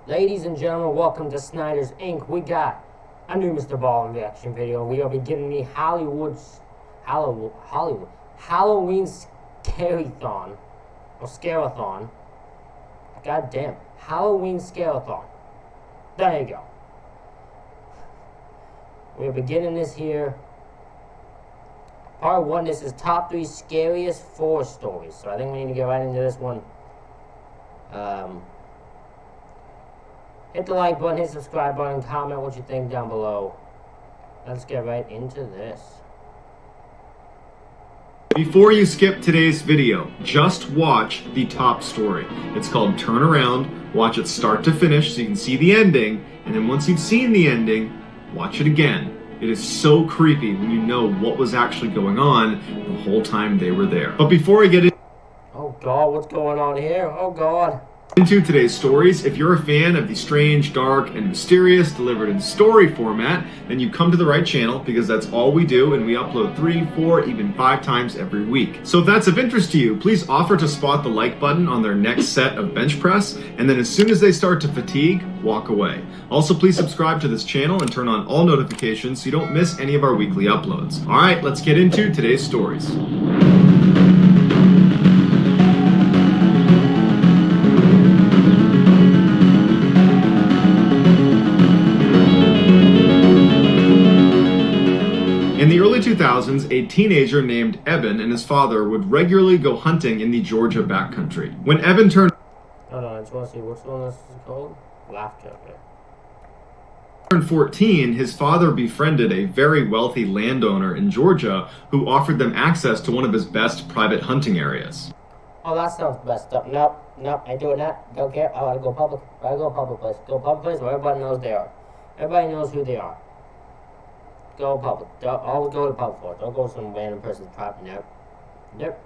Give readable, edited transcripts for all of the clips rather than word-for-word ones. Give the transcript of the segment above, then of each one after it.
Ladies and gentlemen, welcome to Snyder's Inc. We got a new Mr. Ballen reaction video. We are beginning the Halloween Scary-thon, or Scare-a-thon. God damn, Halloween Scare-a-thon. There you go. We're beginning this here. Part 1, this is top 3 scariest forest stories. So I think we need to get right into this one. Hit the like button, hit the subscribe button, comment what you think down below. Let's get right into this. Before you skip today's video, just watch the top story. It's called Turn Around. Watch it start to finish so you can see the ending. And then once you've seen the ending, watch it again. It is so creepy when you know what was actually going on the whole time they were there. But before I get Oh God, what's going on here? Oh God. into today's stories, if you're a fan of the strange, dark, and mysterious delivered in story format, then you come to the right channel because that's all we do, and we upload 3, 4, even 5 times every week. So if that's of interest to you, please offer to spot the like button on their next set of bench press, and then as soon as they start to fatigue, walk away. Also, please subscribe to this channel and turn on all notifications so you don't miss any of our weekly uploads. All right, let's get into today's stories. In the early 2000s, a teenager named Evan and his father would regularly go hunting in the Georgia backcountry. When Evan turned Hold on, I just want to see what's the one this is called? Laughter. Okay. 14, his father befriended a very wealthy landowner in Georgia who offered them access to one of his best private hunting areas. Oh, that sounds messed up. Nope, ain't doing that. Don't care. I gotta go public. I gotta go public place. Go public place where everybody knows they are. Everybody knows who they are. Go public. Don't always go to public for it. Don't go to some random person's property. Nope.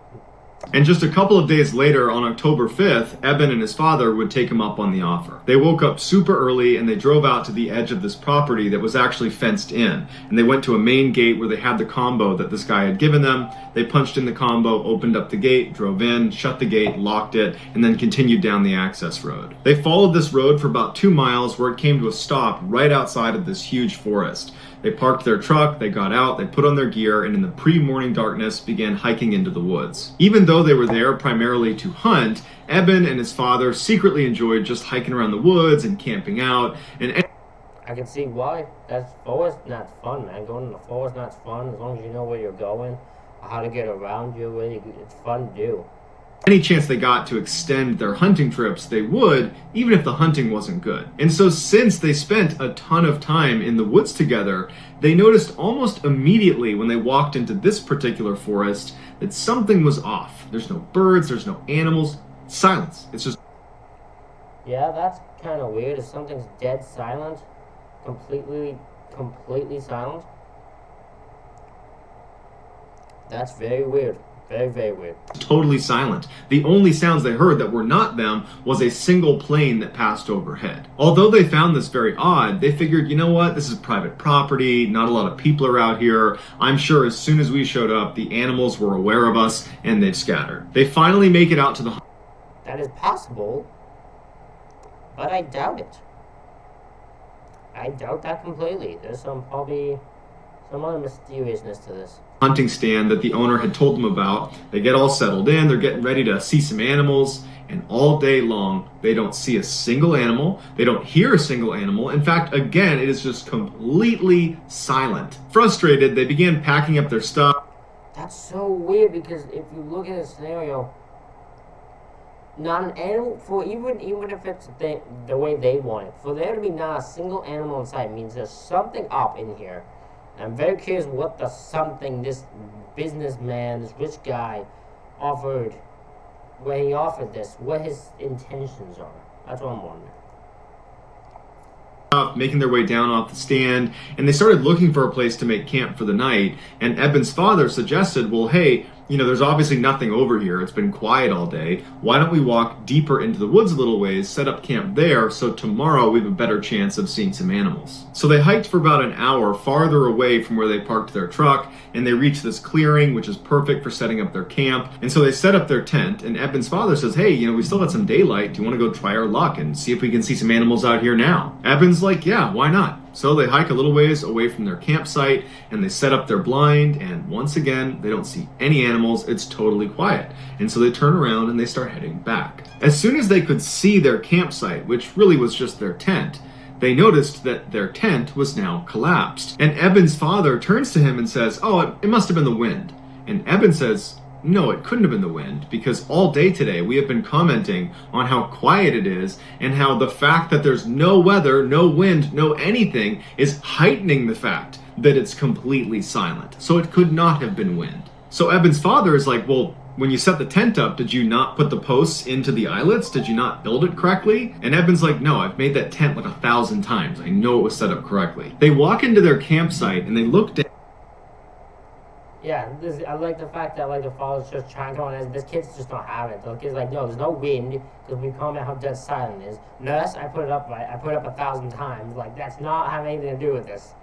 And just a couple of days later, on October 5th, Evan and his father would take him up on the offer. They woke up super early and they drove out to the edge of this property that was actually fenced in. And they went to a main gate where they had the combo that this guy had given them. They punched in the combo, opened up the gate, drove in, shut the gate, locked it, and then continued down the access road. They followed this road for about 2 miles where it came to a stop right outside of this huge forest. They parked their truck, they got out, they put on their gear, and in the pre-morning darkness began hiking into the woods. Even though they were there primarily to hunt, Evan and his father secretly enjoyed just hiking around the woods and camping out. And I can see why. That's forest not fun, man. Going in the forest not fun. As long as you know where you're going, or how to get around you, really, it's fun to do. any chance they got to extend their hunting trips, they would, even if the hunting wasn't good. And so since they spent a ton of time in the woods together, they noticed almost immediately when they walked into this particular forest that something was off. There's no birds, there's no animals, silence. It's just... Yeah, that's kind of weird. If something's dead silent, completely silent, that's very weird. Very, very weird. Totally silent. The only sounds they heard that were not them was a single plane that passed overhead. Although they found this very odd, they figured, you know what, this is private property, not a lot of people are out here. I'm sure as soon as we showed up, the animals were aware of us and they've scattered. They finally make it out to the... That is possible, but I doubt it. I doubt that completely. There's probably some other mysteriousness to this. Hunting stand that the owner had told them about. They get all settled in, they're getting ready to see some animals, and all day long they don't see a single animal, they don't hear a single animal. In fact, again, it is just completely silent. Frustrated, they began packing up their stuff. That's so weird, because if you look at the scenario, not an animal, for even if it's the way they want it, for there to be not a single animal in sight means there's something up in here. I'm very curious what the something this businessman, this rich guy, offered when he offered this, what his intentions are. That's what I'm wondering. Making their way down off the stand, and they started looking for a place to make camp for the night. And Eben's father suggested, well, hey, there's obviously nothing over here. It's been quiet all day. Why don't we walk deeper into the woods a little ways, set up camp there, so tomorrow we have a better chance of seeing some animals. So they hiked for about an hour farther away from where they parked their truck, and they reached this clearing, which is perfect for setting up their camp. And so they set up their tent, and Eben's father says, hey, we still got some daylight. Do you want to go try our luck and see if we can see some animals out here now? Eben's like, yeah, why not? So they hike a little ways away from their campsite, and they set up their blind, and once again, they don't see any animals. It's totally quiet. And so they turn around and they start heading back. As soon as they could see their campsite, which really was just their tent, they noticed that their tent was now collapsed. And Eben's father turns to him and says, oh, it must have been the wind. And Eben says, no, it couldn't have been the wind, because all day today we have been commenting on how quiet it is and how the fact that there's no weather, no wind, no anything is heightening the fact that it's completely silent. So it could not have been wind. So Eben's father is like, well, when you set the tent up, did you not put the posts into the eyelets? Did you not build it correctly? And Eben's like, no, I've made that tent like 1,000 times. I know it was set up correctly. They walk into their campsite and they look down. Yeah, I like the fact that the father's just trying to go on. This kid's just don't have it. The kid's like, no, there's no wind, because we comment how dead silent it is. Nurse, I put it up right. I put it up 1,000 times. That's not have anything to do with this.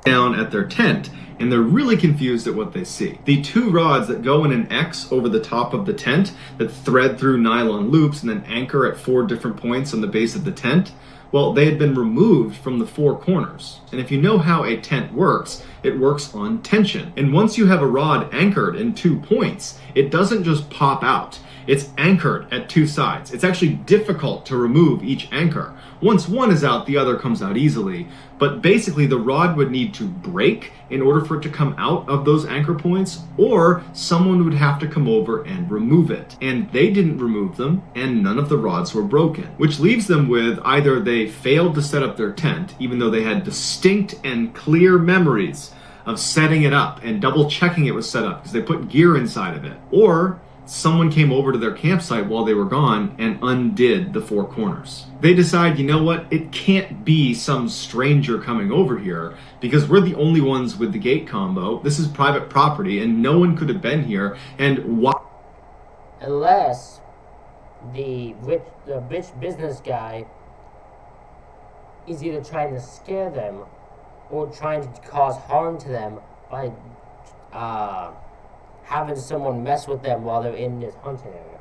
Down at their tent, and they're really confused at what they see. The 2 rods that go in an X over the top of the tent that thread through nylon loops and then anchor at 4 different points on the base of the tent, well, they had been removed from the 4 corners. And if you know how a tent works, it works on tension. And once you have a rod anchored in 2 points, it doesn't just pop out. It's anchored at 2 sides. It's actually difficult to remove each anchor. Once one is out, the other comes out easily. But basically, the rod would need to break in order for it to come out of those anchor points, or someone would have to come over and remove it. And they didn't remove them, and none of the rods were broken. Which leaves them with either they failed to set up their tent, even though they had distinct and clear memories of setting it up and double checking it was set up because they put gear inside of it, or someone came over to their campsite while they were gone and undid the 4 corners. They decide, you know what, it can't be some stranger coming over here because we're the only ones with the gate combo. This is private property and no one could have been here. And why? Unless the rich business guy is either trying to scare them or trying to cause harm to them by having someone mess with them while they're in this hunting area.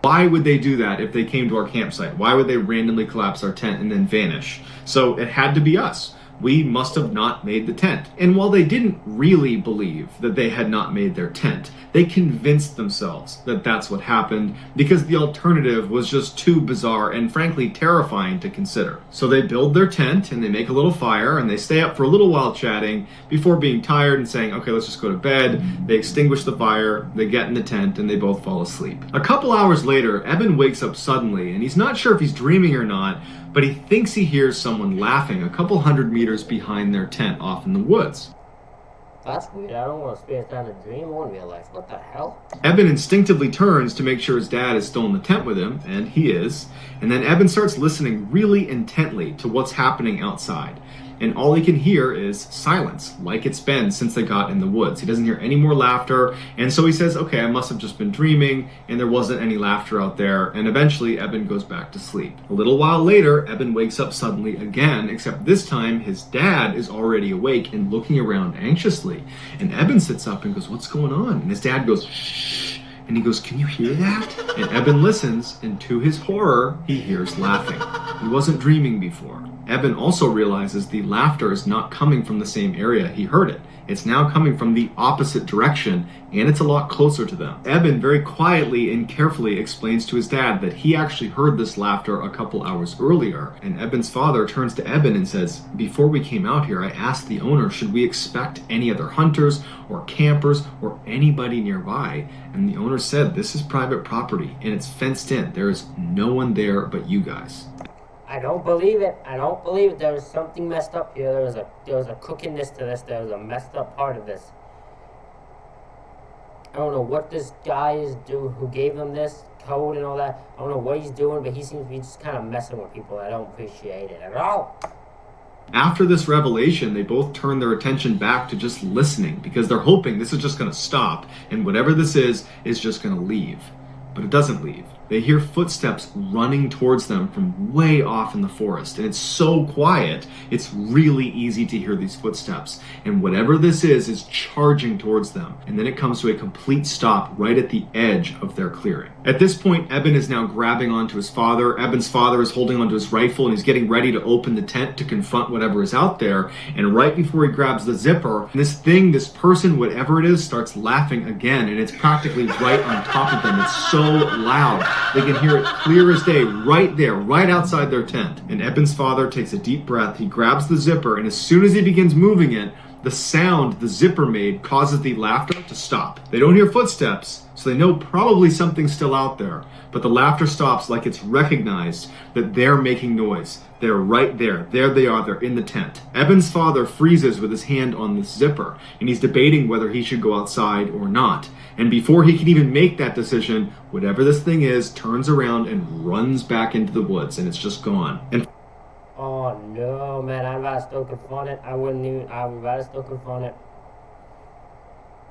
Why would they do that if they came to our campsite? Why would they randomly collapse our tent and then vanish? So it had to be us. We must have not made the tent. And while they didn't really believe that they had not made their tent, they convinced themselves that that's what happened because the alternative was just too bizarre and frankly terrifying to consider. So they build their tent and they make a little fire and they stay up for a little while chatting before being tired and saying, okay, let's just go to bed. They extinguish the fire, they get in the tent, and they both fall asleep. A couple hours later, Eben wakes up suddenly and he's not sure if he's dreaming or not, but he thinks he hears someone laughing a couple hundred meters behind their tent off in the woods. That's weird. I don't want to experience that in a dream or in real life. What the hell? Eben instinctively turns to make sure his dad is still in the tent with him, and he is. And then Eben starts listening really intently to what's happening outside. And all he can hear is silence, like it's been since they got in the woods. He doesn't hear any more laughter, and so he says, okay, I must have just been dreaming, and there wasn't any laughter out there, and eventually Eben goes back to sleep. A little while later, Eben wakes up suddenly again, except this time his dad is already awake and looking around anxiously. And Eben sits up and goes, what's going on? And his dad goes, shh. And he goes, can you hear that? And Eben listens, and to his horror, he hears laughing. He wasn't dreaming before. Eben also realizes the laughter is not coming from the same area he heard it. It's now coming from the opposite direction, and it's a lot closer to them. Eben very quietly and carefully explains to his dad that he actually heard this laughter a couple hours earlier, and Eben's father turns to Eben and says, before we came out here, I asked the owner, should we expect any other hunters or campers or anybody nearby? And the owner said, this is private property, and it's fenced in. There is no one there but you guys. I don't believe it. I don't believe it. There was something messed up here. There was a cookiness to this. There was a messed up part of this. I don't know what this guy is doing, who gave them this code and all that. I don't know what he's doing, but he seems to be just kind of messing with people. I don't appreciate it at all. After this revelation, they both turn their attention back to just listening because they're hoping this is just going to stop and whatever this is just going to leave. But it doesn't leave. They hear footsteps running towards them from way off in the forest, and it's so quiet, it's really easy to hear these footsteps. And whatever this is charging towards them. And then it comes to a complete stop right at the edge of their clearing. At this point, Eben is now grabbing onto his father. Eben's father is holding onto his rifle, and he's getting ready to open the tent to confront whatever is out there. And right before he grabs the zipper, this person, whatever it is, starts laughing again, and it's practically right on top of them. It's so loud. They can hear it clear as day right there, right outside their tent. And Eben's father takes a deep breath, he grabs the zipper, and as soon as he begins moving it, the sound the zipper made causes the laughter to stop. They don't hear footsteps, so they know probably something's still out there. But the laughter stops like it's recognized that they're making noise. They're right there. There they are. They're in the tent. Eben's father freezes with his hand on this zipper, and he's debating whether he should go outside or not. And before he can even make that decision, whatever this thing is turns around and runs back into the woods, and it's just gone. And oh no, man, I'd rather still confront it. I would rather still confront it.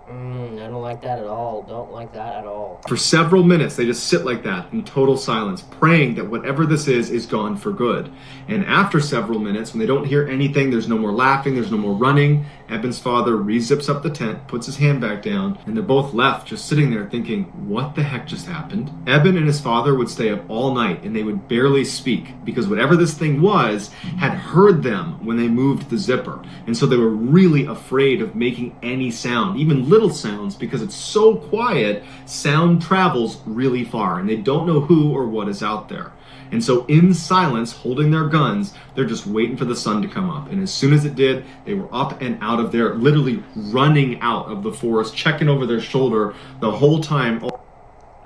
I don't like that at all. Don't like that at all. For several minutes, they just sit like that in total silence, praying that whatever this is gone for good. And after several minutes, when they don't hear anything, there's no more laughing, there's no more running, Eben's father re-zips up the tent, puts his hand back down, and they're both left just sitting there thinking, what the heck just happened? Eben and his father would stay up all night, and they would barely speak, because whatever this thing was had heard them when they moved the zipper. And so they were really afraid of making any sound, even little sounds, because it's so quiet, sound travels really far, and they don't know who or what is out there. And so in silence, holding their guns, they're just waiting for the sun to come up. And as soon as it did, they were up and out of there, literally running out of the forest, checking over their shoulder the whole time.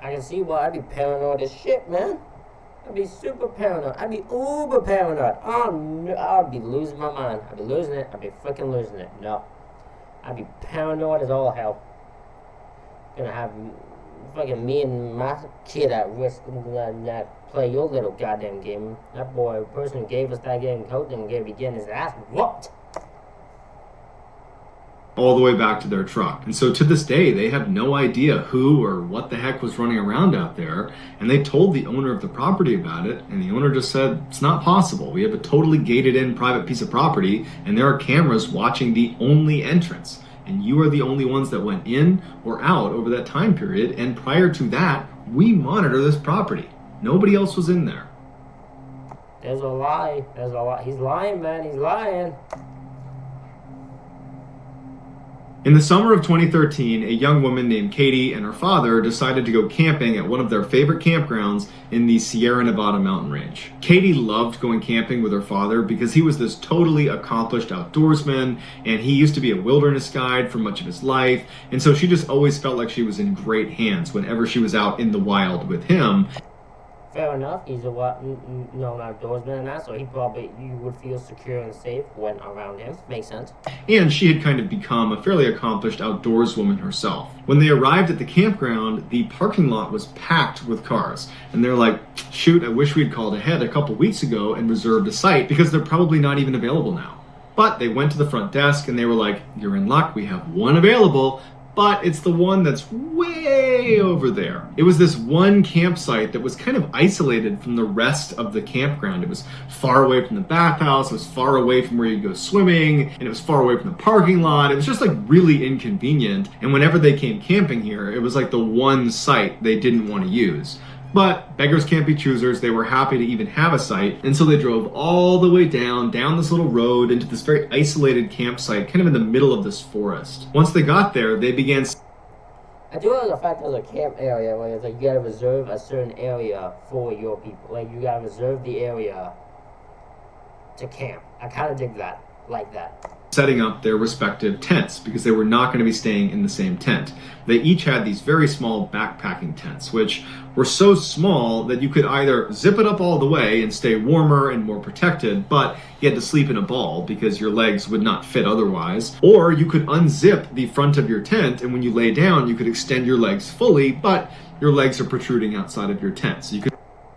I can see why I'd be paranoid as shit, man. I'd be super paranoid. I'd be uber paranoid. Oh, no, I'd be losing my mind. I'd be losing it. I'd be freaking losing it. No. I'd be paranoid as all hell. Gonna have fucking me and my kid at risk and that play your little goddamn game. That boy, the person who gave us that game code and gave getting his ass whooped. All the way back to their truck. And so to this day, they have no idea who or what the heck was running around out there. And they told the owner of the property about it, and the owner just said, it's not possible. We have a totally gated in private piece of property, and there are cameras watching the only entrance. And you are the only ones that went in or out over that time period. And prior to that, we monitor this property. Nobody else was in there. There's a lie. There's a lie. He's lying, man. He's lying. In the summer of 2013, a young woman named Katie and her father decided to go camping at one of their favorite campgrounds in the Sierra Nevada mountain range. Katie loved going camping with her father because he was this totally accomplished outdoorsman, and he used to be a wilderness guide for much of his life, and so she just always felt like she was in great hands whenever she was out in the wild with him. Fair enough, he's a known outdoorsman and that, so you would feel secure and safe when around him. Makes sense. And she had kind of become a fairly accomplished outdoorswoman herself. When they arrived at the campground, the parking lot was packed with cars. And they're like, shoot, I wish we'd called ahead a couple weeks ago and reserved a site because they're probably not even available now. But they went to the front desk and they were like, you're in luck, we have one available. But it's the one that's way over there. It was this one campsite that was kind of isolated from the rest of the campground. It was far away from the bathhouse, it was far away from where you go swimming, and it was far away from the parking lot. It was just like really inconvenient. And whenever they came camping here, it was like the one site they didn't want to use. But beggars can't be choosers. They were happy to even have a site. And so they drove all the way down this little road into this very isolated campsite, kind of in the middle of this forest. Once they got there, they began... I do like the fact there's a camp area where it's like you gotta reserve a certain area for your people. Like you gotta reserve the area to camp. I kind of dig that, like that. Setting up their respective tents because they were not going to be staying in the same tent. They each had these very small backpacking tents, which were so small that you could either zip it up all the way and stay warmer and more protected, but you had to sleep in a ball because your legs would not fit otherwise, or you could unzip the front of your tent, and when you lay down, you could extend your legs fully, but your legs are protruding outside of your tent. So you could...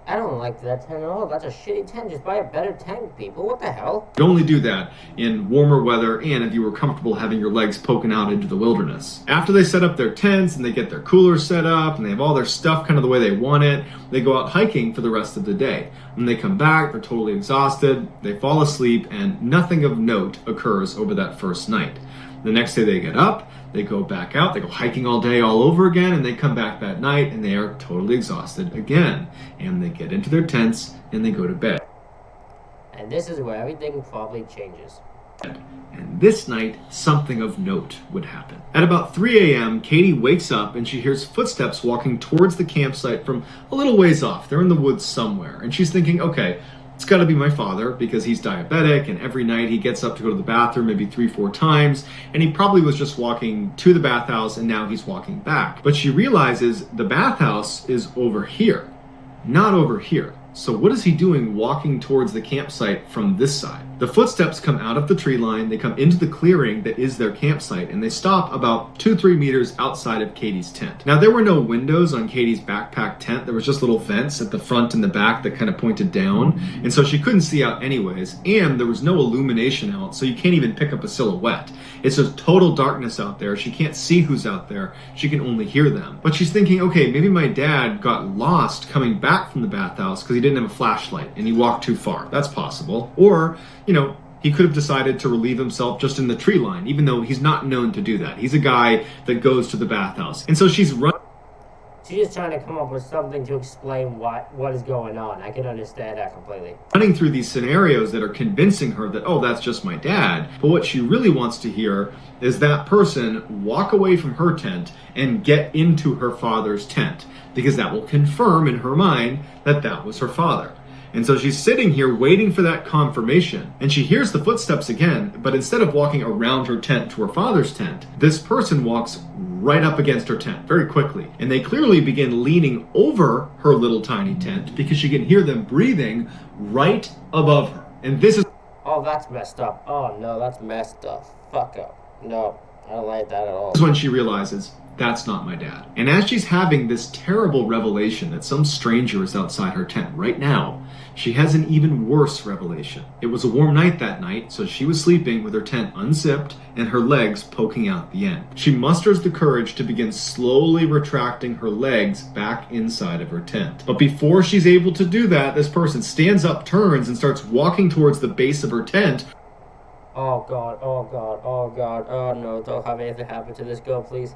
I don't like that tent at all. That's a shitty tent. Just buy a better tent, people. What the hell? You only do that in warmer weather and if you were comfortable having your legs poking out into the wilderness. After they set up their tents and they get their coolers set up and they have all their stuff kind of the way they want it, they go out hiking for the rest of the day. When they come back, they're totally exhausted, they fall asleep, and nothing of note occurs over that first night. The next day they get up, they go back out, they go hiking all day all over again, and they come back that night and they are totally exhausted again. And they get into their tents and they go to bed. And this is where everything probably changes. And this night, something of note would happen. At about 3 a.m., Katie wakes up and she hears footsteps walking towards the campsite from a little ways off. They're in the woods somewhere. And she's thinking, okay, it's got to be my father because he's diabetic and every night he gets up to go to the bathroom maybe 3-4 times, and he probably was just walking to the bathhouse and now he's walking back. But she realizes the bathhouse is over here, not over here. So what is he doing walking towards the campsite from this side? The footsteps come out of the tree line, they come into the clearing that is their campsite, and they stop about 2-3 meters outside of Katie's tent. Now there were no windows on Katie's backpack tent, there was just little vents at the front and the back that kind of pointed down, and so she couldn't see out anyways, and there was no illumination out, so you can't even pick up a silhouette. It's just total darkness out there, she can't see who's out there, she can only hear them. But she's thinking, okay, maybe my dad got lost coming back from the bathhouse because he didn't have a flashlight and he walked too far. That's possible. Or, he could have decided to relieve himself just in the tree line, even though he's not known to do that. He's a guy that goes to the bathhouse. And so she's running. She's just trying to come up with something to explain what is going on. I can understand that completely. Running through these scenarios that are convincing her that, oh, that's just my dad. But what she really wants to hear is that person walk away from her tent and get into her father's tent, because that will confirm in her mind that that was her father. And so she's sitting here waiting for that confirmation, and she hears the footsteps again, but instead of walking around her tent to her father's tent, this person walks right up against her tent very quickly. And they clearly begin leaning over her little tiny tent because she can hear them breathing right above her. And this is... Oh, that's messed up. Oh, no, that's messed up. Fuck up. No, I don't like that at all. This is when she realizes, that's not my dad. And as she's having this terrible revelation that some stranger is outside her tent right now, she has an even worse revelation. It was a warm night that night, so she was sleeping with her tent unzipped and her legs poking out the end. She musters the courage to begin slowly retracting her legs back inside of her tent. But before she's able to do that, this person stands up, turns, and starts walking towards the base of her tent. Oh God, oh God, oh God, oh no, don't have anything happen to this girl, please.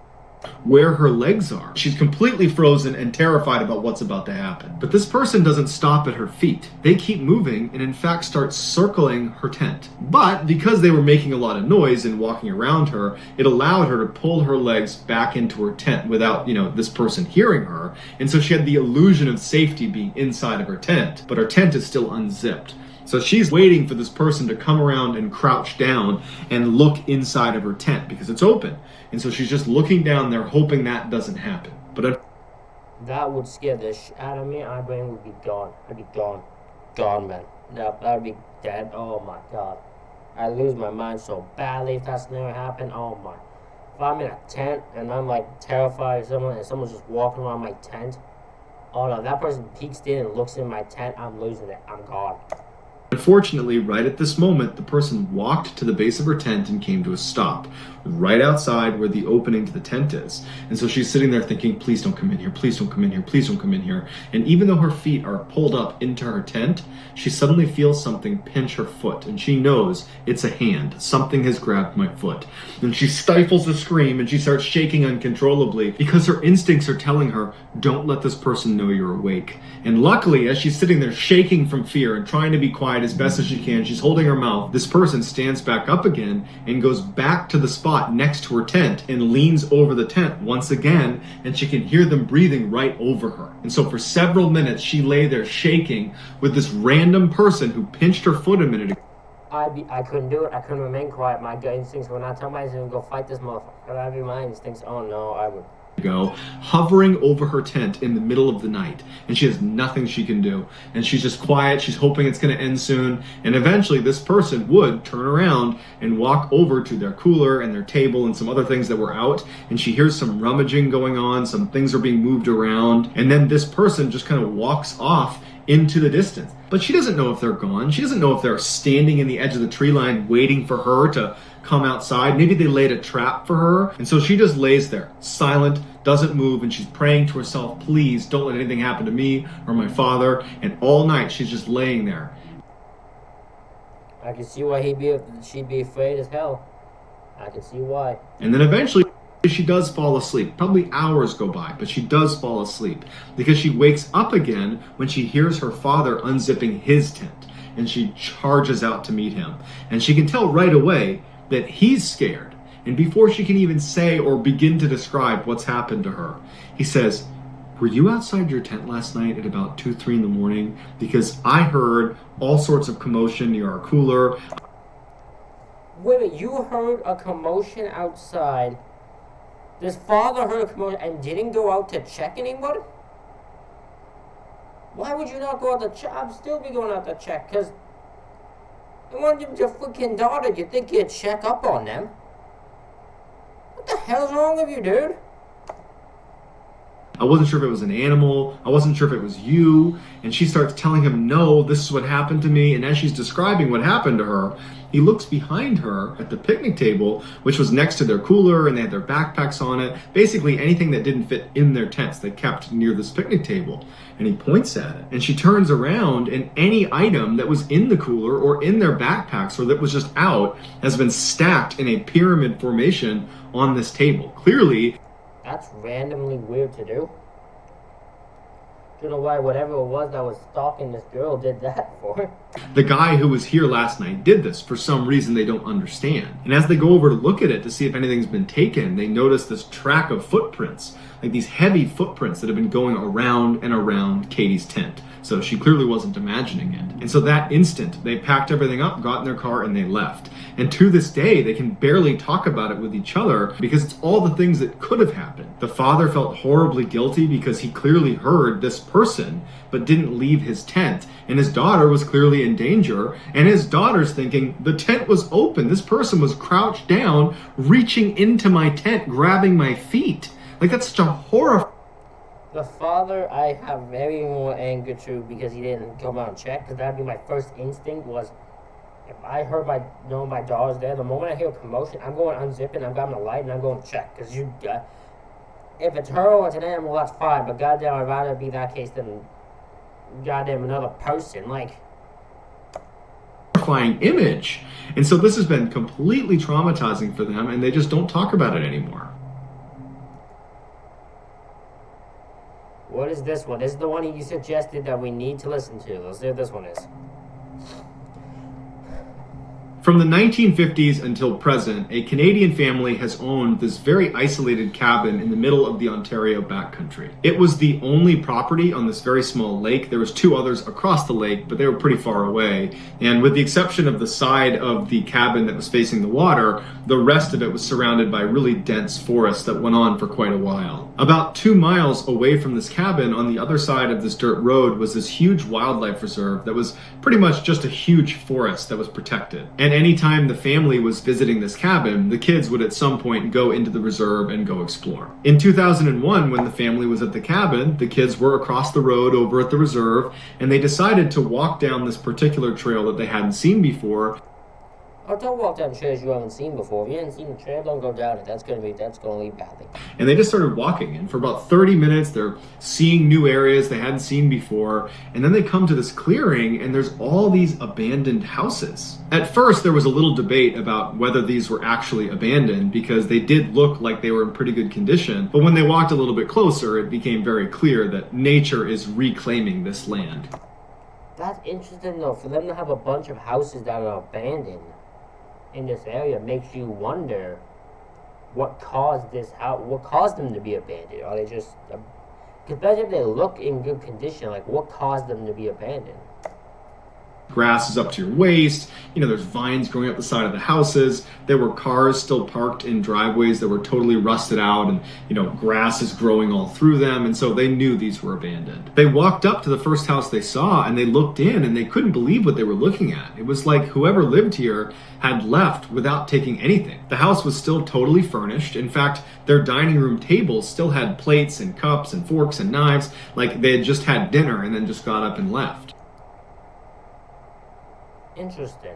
Where her legs are. She's completely frozen and terrified about what's about to happen. But this person doesn't stop at her feet. They keep moving and in fact start circling her tent. But because they were making a lot of noise and walking around her, it allowed her to pull her legs back into her tent without, this person hearing her. And so she had the illusion of safety being inside of her tent, but her tent is still unzipped. So she's waiting for this person to come around and crouch down and look inside of her tent because it's open. And so she's just looking down there hoping that doesn't happen. But that would scare the shit out of me. My brain would be gone. I'd be gone. Gone, man. No, that would be dead. Oh my God. I lose my mind so badly if that's never happened. Oh my. If I'm in a tent and I'm like terrified of someone and someone's just walking around my tent. Oh no, that person peeks in and looks in my tent. I'm losing it. I'm gone. Unfortunately, right at this moment, the person walked to the base of her tent and came to a stop, right outside where the opening to the tent is. And so she's sitting there thinking, please don't come in here, please don't come in here, please don't come in here. And even though her feet are pulled up into her tent, she suddenly feels something pinch her foot, and she knows it's a hand. Something has grabbed my foot. And she stifles a scream and she starts shaking uncontrollably because her instincts are telling her, don't let this person know you're awake. And luckily, as she's sitting there shaking from fear and trying to be quiet as best as she can, she's holding her mouth. This person stands back up again and goes back to the spot next to her tent and leans over the tent once again, and she can hear them breathing right over her. And so for several minutes, she lay there shaking with this random person who pinched her foot a minute ago. I couldn't do it. I couldn't remain quiet. My gut instincts were not telling me to go fight this motherfucker. I'd be my instincts. Oh no, I would. Hovering over her tent in the middle of the night, and she has nothing she can do, and she's just quiet. She's hoping it's going to end soon, and eventually this person would turn around and walk over to their cooler and their table and some other things that were out, and she hears some rummaging going on, some things are being moved around, and then this person just kind of walks off into the distance. But she doesn't know if they're gone. She doesn't know if they're standing in the edge of the tree line waiting for her to come outside. Maybe they laid a trap for her. And so she just lays there, silent, doesn't move, and she's praying to herself, please don't let anything happen to me or my father. And all night she's just laying there. I can see why she'd be afraid as hell. I can see why. And then eventually she does fall asleep. Probably hours go by, but she does fall asleep because she wakes up again when she hears her father unzipping his tent, and she charges out to meet him. And she can tell right away that he's scared. And before she can even say or begin to describe what's happened to her, he says, were you outside your tent last night at about 2, 3 in the morning? Because I heard all sorts of commotion near our cooler. Wait a minute, you heard a commotion outside? This father heard a commotion and didn't go out to check anybody? Why would you not go out to check? I'd still be going out to check, because when your freaking daughter, you think you'd check up on them. What the hell's wrong with you, dude? I wasn't sure if it was an animal. I wasn't sure if it was you. And she starts telling him, no, this is what happened to me. And as she's describing what happened to her, he looks behind her at the picnic table, which was next to their cooler, and they had their backpacks on it. Basically anything that didn't fit in their tents they kept near this picnic table. And he points at it. And she turns around, and any item that was in the cooler or in their backpacks or that was just out has been stacked in a pyramid formation on this table. Clearly, that's randomly weird to do. Don't know why whatever it was that was stalking this girl did that for. The guy who was here last night did this for some reason they don't understand. And as they go over to look at it to see if anything's been taken, they notice this track of footprints, like these heavy footprints that have been going around and around Katie's tent. So she clearly wasn't imagining it. And so that instant, they packed everything up, got in their car, and they left. And to this day, they can barely talk about it with each other because it's all the things that could have happened. The father felt horribly guilty because he clearly heard this person, but didn't leave his tent. And his daughter was clearly in danger. And his daughter's thinking, the tent was open. This person was crouched down, reaching into my tent, grabbing my feet. Like, that's such a horror. The father, I have very more anger to because he didn't come out and check. Because that'd be my first instinct was, if I heard my daughter's there, the moment I hear a commotion, I'm going unzipping, I'm grabbing a light, and I'm going to check. Because if it's her or it's an animal, that's fine. But goddamn, I'd rather be that case than goddamn another person. Like, horrifying image. And so this has been completely traumatizing for them, and they just don't talk about it anymore. What is this one? This is the one you suggested that we need to listen to. Let's see what this one is. From the 1950s until present, a Canadian family has owned this very isolated cabin in the middle of the Ontario backcountry. It was the only property on this very small lake. There was 2 others across the lake, but they were pretty far away. And with the exception of the side of the cabin that was facing the water, the rest of it was surrounded by really dense forest that went on for quite a while. About 2 miles away from this cabin, on the other side of this dirt road, was this huge wildlife reserve that was pretty much just a huge forest that was protected. And anytime the family was visiting this cabin, the kids would at some point go into the reserve and go explore. In 2001, when the family was at the cabin, the kids were across the road over at the reserve, and they decided to walk down this particular trail that they hadn't seen before. Oh, don't walk down trails you haven't seen before. If you haven't seen the trail, don't go down it. That's gonna lead badly. And they just started walking, and for about 30 minutes, they're seeing new areas they hadn't seen before, and then they come to this clearing, and there's all these abandoned houses. At first, there was a little debate about whether these were actually abandoned, because they did look like they were in pretty good condition, but when they walked a little bit closer, it became very clear that nature is reclaiming this land. That's interesting, though, for them to have a bunch of houses that are abandoned in this area makes you wonder what caused them to be abandoned. Are they just, especially if they look in good condition, like what caused them to be abandoned? Grass is up to your waist. There's vines growing up the side of the houses. There were cars still parked in driveways that were totally rusted out, and grass is growing all through them. And so they knew these were abandoned. They walked up to the first house they saw, and they looked in, and they couldn't believe what they were looking at. It was like whoever lived here had left without taking anything. The house was still totally furnished. In fact, their dining room table still had plates and cups and forks and knives, like they had just had dinner and then just got up and left. Interesting.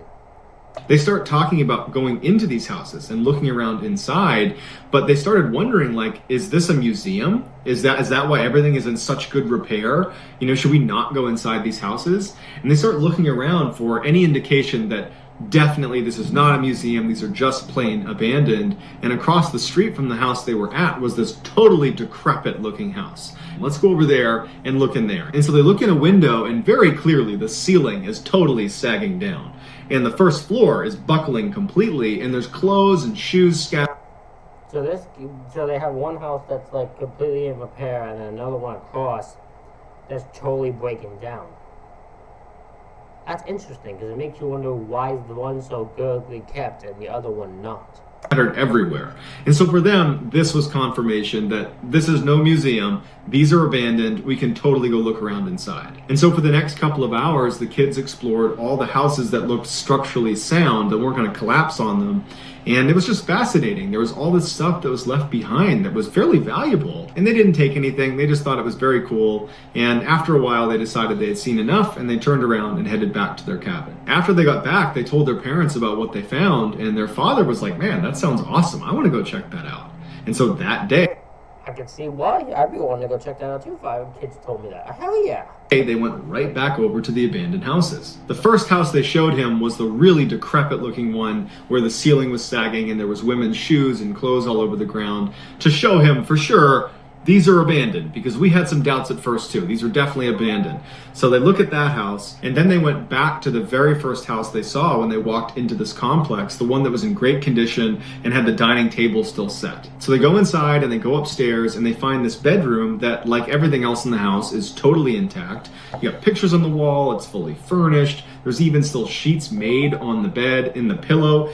They start talking about going into these houses and looking around inside, but they started wondering, like, is this a museum? Is that why everything is in such good repair? Should we not go inside these houses? And they start looking around for any indication that definitely this is not a museum, these are just plain abandoned. And across the street from the house they were at was this totally decrepit looking house. Let's go over there and look in there. And so they look in a window, and very clearly the ceiling is totally sagging down. And the first floor is buckling completely, and there's clothes and shoes scattered. So they have one house that's like completely in repair, and then another one across that's totally breaking down. That's interesting, because it makes you wonder why is the one so goodly kept and the other one not. Scattered everywhere. And so for them, this was confirmation that this is no museum, these are abandoned, we can totally go look around inside. And so for the next couple of hours, the kids explored all the houses that looked structurally sound, that weren't going to collapse on them. And it was just fascinating. There was all this stuff that was left behind that was fairly valuable. And they didn't take anything, they just thought it was very cool. And after a while, they decided they had seen enough, and they turned around and headed back to their cabin. After they got back, they told their parents about what they found, and their father was like, man, that sounds awesome, I want to go check that out. And so that day, I can see why. I'd be wanting to go check that out too if my kids told me that. Hell yeah. They went right back over to the abandoned houses. The first house they showed him was the really decrepit looking one where the ceiling was sagging and there was women's shoes and clothes all over the ground, to show him for sure these are abandoned, because we had some doubts at first too. These are definitely abandoned. So they look at that house, and then they went back to the very first house they saw when they walked into this complex, the one that was in great condition and had the dining table still set. So they go inside and they go upstairs, and they find this bedroom that, like everything else in the house, is totally intact. You got pictures on the wall, it's fully furnished. There's even still sheets made on the bed, in the pillow.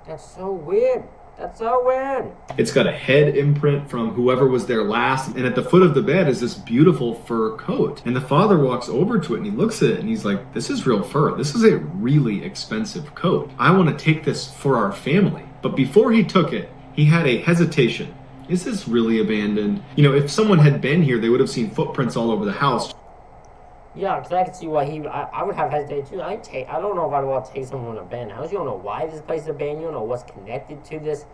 That's so weird. That's so weird. It's got a head imprint from whoever was there last, and at the foot of the bed is this beautiful fur coat. And the father walks over to it and he looks at it and he's like, this is real fur. This is a really expensive coat. I want to take this for our family. But before he took it, he had a hesitation. Is this really abandoned? If someone had been here, they would have seen footprints all over the house. Yeah, because I can see why I would have hesitated too. I don't know if I'd want to take someone from an abandoned house. You don't know why this place is abandoned. You don't know what's connected to this.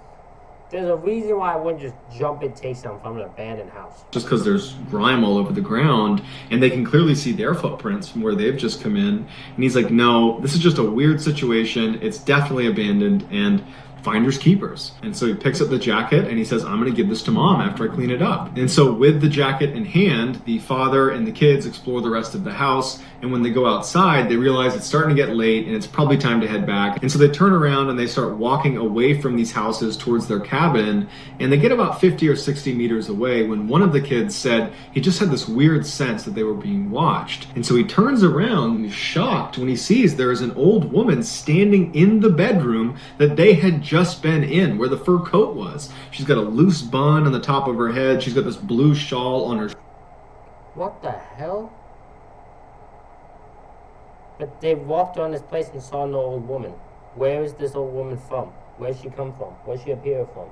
There's a reason why I wouldn't just jump and take something from an abandoned house. Just because there's grime all over the ground, and they can clearly see their footprints from where they've just come in. And he's like, no, this is just a weird situation. It's definitely abandoned, and finders keepers. And so he picks up the jacket and he says, I'm going to give this to mom after I clean it up. And so with the jacket in hand, the father and the kids explore the rest of the house. And when they go outside, they realize it's starting to get late and it's probably time to head back. And so they turn around and they start walking away from these houses towards their cabin. And they get about 50 or 60 meters away when one of the kids said he just had this weird sense that they were being watched. And so he turns around and he's shocked when he sees there is an old woman standing in the bedroom that they had just been in, where the fur coat was. She's got a loose bun on the top of her head. She's got this blue shawl on her. What the hell? But they walked on this place and saw no old woman. Where is this old woman from? Where's she come from? Where's she appear from?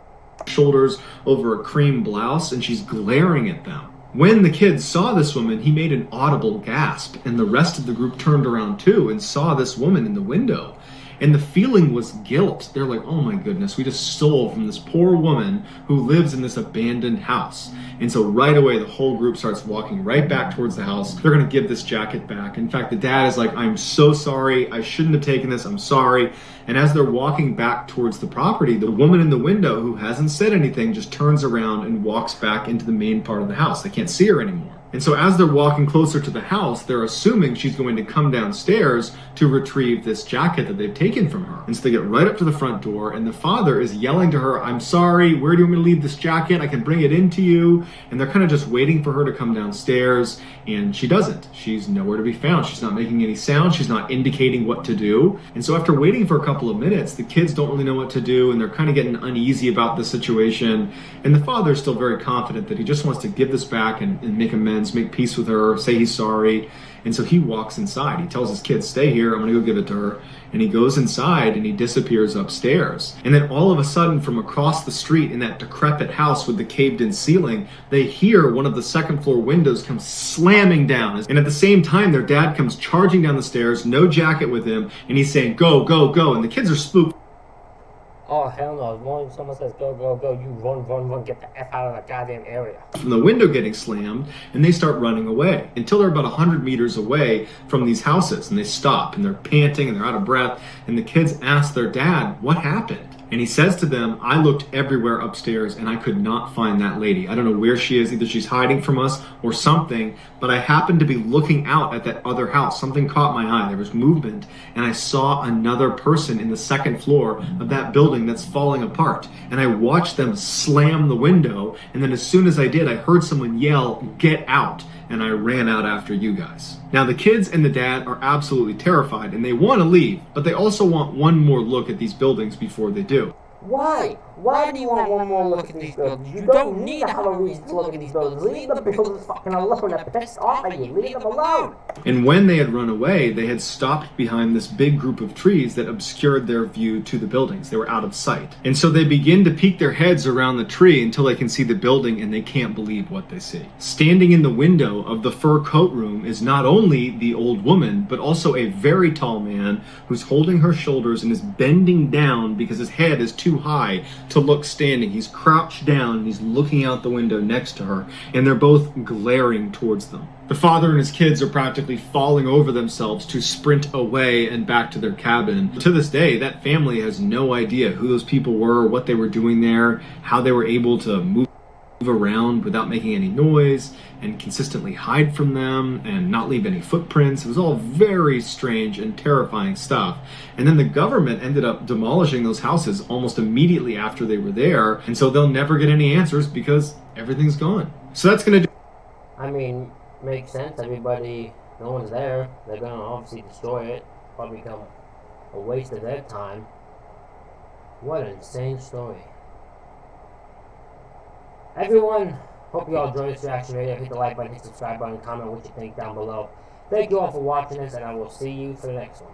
Shoulders over a cream blouse, and she's glaring at them. When the kid saw this woman, he made an audible gasp, and the rest of the group turned around too and saw this woman in the window. And the feeling was guilt. They're like, oh my goodness, we just stole from this poor woman who lives in this abandoned house. And so right away, the whole group starts walking right back towards the house. They're going to give this jacket back. In fact, the dad is like, I'm so sorry. I shouldn't have taken this. I'm sorry. And as they're walking back towards the property, the woman in the window who hasn't said anything just turns around and walks back into the main part of the house. They can't see her anymore. And so as they're walking closer to the house, they're assuming she's going to come downstairs to retrieve this jacket that they've taken from her. And so they get right up to the front door, and the father is yelling to her, "I'm sorry, where do you want me to leave this jacket? I can bring it in to you." And they're kind of just waiting for her to come downstairs, and she doesn't. She's nowhere to be found. She's not making any sound. She's not indicating what to do. And so after waiting for a couple of minutes, the kids don't really know what to do, and they're kind of getting uneasy about the situation. And the father's still very confident that he just wants to give this back and make amends, make peace with her, say he's sorry. And so he walks inside. He tells his kids, "Stay here, I'm gonna go give it to her." And he goes inside and he disappears upstairs. And then all of a sudden, from across the street in that decrepit house with the caved in ceiling, they hear one of the second floor windows come slamming down. And at the same time, their dad comes charging down the stairs, no jacket with him, and he's saying, "Go, go, go." And the kids are spooked. Oh, hell no. As long as someone says, "Go, go, go," you run, run, run, get the F out of that goddamn area. From the window getting slammed, and they start running away until they're about 100 meters away from these houses, and they stop, and they're panting, and they're out of breath, and the kids ask their dad, "What happened?" And he says to them, "I looked everywhere upstairs and I could not find that lady. I don't know where she is. Either she's hiding from us or something, but I happened to be looking out at that other house. Something caught my eye. There was movement, and I saw another person in the second floor of that building that's falling apart. And I watched them slam the window, and then as soon as I did, I heard someone yell, 'Get out!' and I ran out after you guys." Now the kids and the dad are absolutely terrified, and they want to leave, but they also want one more look at these buildings before they do. Why? Why do you want one more look at these buildings? You don't need to have a reason to look at these buildings. Leave the buildings fucking alone. They're pissed off at you. Leave them alone. And when they had run away, they had stopped behind this big group of trees that obscured their view to the buildings. They were out of sight. And so they begin to peek their heads around the tree until they can see the building, and they can't believe what they see. Standing in the window of the fur coat room is not only the old woman, but also a very tall man who's holding her shoulders and is bending down because his head is too high to look standing. He's crouched down and he's looking out the window next to her, and they're both glaring towards them. The father and his kids are practically falling over themselves to sprint away and back to their cabin. To this day, that family has no idea who those people were, what they were doing there, how they were able to move around without making any noise and consistently hide from them and not leave any footprints. It was all very strange and terrifying stuff. And then the government ended up demolishing those houses almost immediately after they were there, and so they'll never get any answers because everything's gone. So that's gonna do. I mean, makes sense. Everybody, no one's there. They're gonna obviously destroy it. Probably become a waste of their time. What an insane story. Everyone, hope you all enjoyed this reaction video. Hit the like button, hit the subscribe button, comment what you think down below. Thank you all for watching this, and I will see you for the next one.